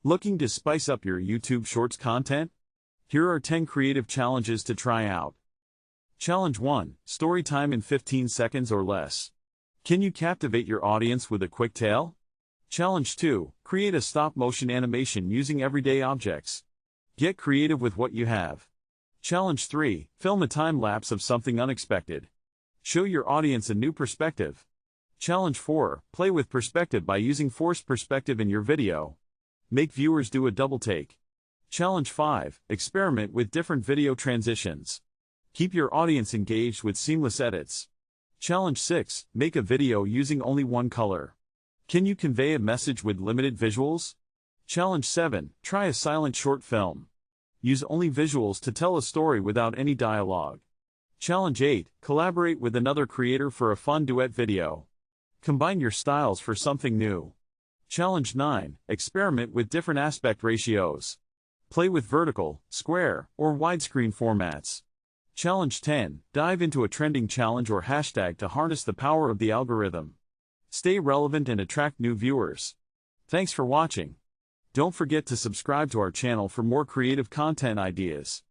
Looking to spice up your YouTube Shorts content? Here are 10 creative challenges to try out. Challenge 1. Story time in 15 seconds or less. Can you captivate your audience with a quick tale? Challenge 2. Create a stop-motion animation using everyday objects. Get creative with what you have. Challenge 3. Film a time-lapse of something unexpected. Show your audience a new perspective. Challenge 4. Play with perspective by using forced perspective in your video. Make viewers do a double take. Challenge 5. Experiment with different video transitions. Keep your audience engaged with seamless edits. Challenge 6. Make a video using only one color. Can you convey a message with limited visuals? Challenge 7. Try a silent short film. Use only visuals to tell a story without any dialogue. Challenge 8. Collaborate with another creator for a fun duet video. Combine your styles for something new. Challenge 9. Experiment with different aspect ratios. Play with vertical, square, or widescreen formats. Challenge 10. Dive into a trending challenge or hashtag to harness the power of the algorithm. Stay relevant and attract new viewers. Thanks for watching. Don't forget to subscribe to our channel for more creative content ideas.